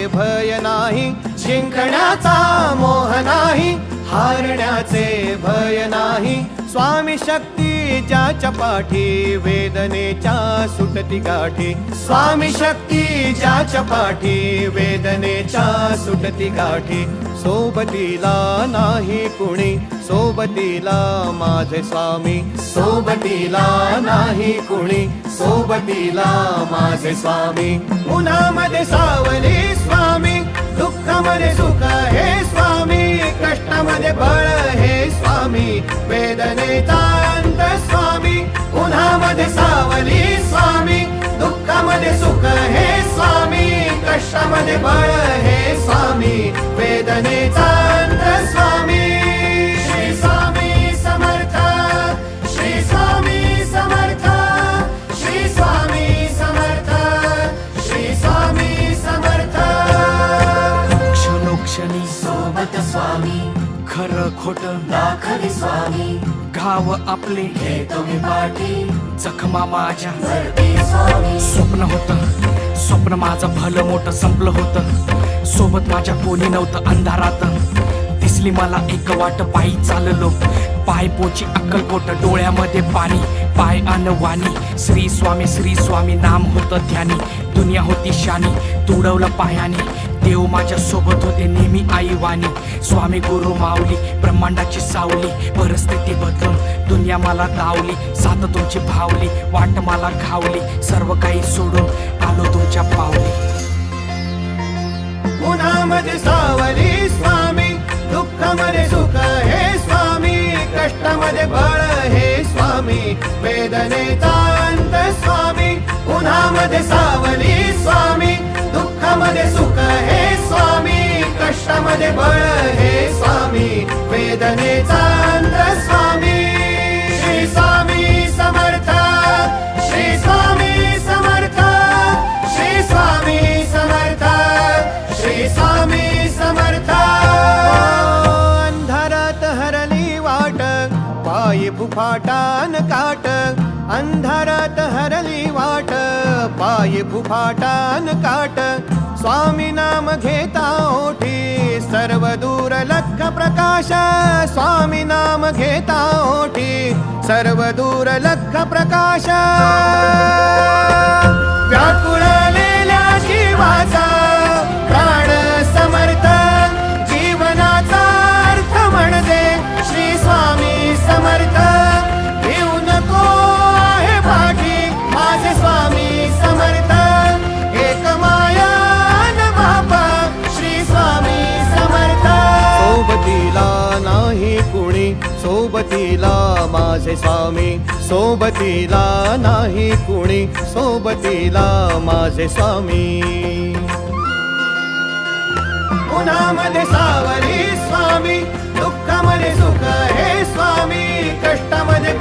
भय नाही, जिंकण्याचा मोह नाही, हारण्याचे भय नाही. स्वामी शक्ती ज्याच्या पाठी, वेदनेच्या सुटती गाठी. स्वामी शक्ती ज्याच्या पाठी, वेदनेच्या सुटती गाठी. सोबतीला नाही कुणी, सोबतीला माझे स्वामी. सोबतीला नाही कुणी, सोबतीला माझे स्वामी. उन्हामध्ये सावली स्वामी, दुःखामध्ये सुख हे स्वामी, कष्टामध्ये बळ हे स्वामी, वेदनेचा अंत स्वामी. उन्हामध्ये सावली स्वामी, दुःखामध्ये सुख हे स्वामी, कष्टामध्ये बळ हे स्वामी, वेदनेचा अंत स्वामी. श्री स्वामी समर्थ, श्री स्वामी समर्थ, श्री स्वामी समर्थ, श्री स्वामी समर्थ. क्षणोक्षणी सोबत स्वामी, खरं खोट दाखवी स्वामी. घाव आपले घेतो मी पाठी, जखमा माझ्या भरती स्वामी. स्वप्न होतं, स्वप्न माझं भलं मोठं संपलं होतं. सोबत माझ्या कोणी नव्हतं अंधारात. दिसली मला एक वाट, पायी चाललो, पाय पोची अक्कलकोट, डोळ्यामध्ये पाणी, पाय अनवाणी. श्री स्वामी नाम होतं ध्यानी, दुनिया होती शानी, तुडवलं पायाने. देव माझ्या सोबत होते नेहमी आईवानी. स्वामी गुरु माऊली, ब्रह्मांडाची सावली. परिस्थिती बदलून दुनिया मला दावली, साथ तुमची भावली, वाट मला घावली. सर्व काही सोडून आलो तुमच्या पावली. उन्हामध्ये सावली स्वामी, दुःखामध्ये सुख हे स्वामी, कष्टामध्ये बळ हे स्वामी, वेदनेचा अंत स्वामी. उन्हामध्ये सावली स्वामी, दुःखामध्ये सुख हे स्वामी, कष्टामध्ये बळ हे स्वामी, वेदनेचा अंत स्वामी. श्री स्वामी समर्थ, श्री स्वामी समर्थ, श्री स्वामी समर्थ, श्री स्वामी समर्थ. अंधारात हरली वाट, पायी फुफाटान काट. अंधारात हरली वाट, पायी फुफाटान काट. स्वामी नाम घेता ओठी, सर्व दूर लख प्रकाश. स्वामी नाम घेता ओठी, सर्व दूर लख प्रकाश. व्याकुळलेल्या जीवाचा प्राण समर्थ, जीवनाचा अर्थ म्हणजे श्री स्वामी समर्थ. घेऊ नको आहे पाठी, माझे स्वामी समर्थ. एक माया न बापा, श्री स्वामी समर्थ. सोबतीला नाही कुणी, सोबतीला माझे स्वामी. सोबतीला नाही कुणी, सोबतीला माझे स्वामी. उन्हामध्ये सावली स्वामी, दुःखामध्ये सुख हे स्वामी, कष्टामध्ये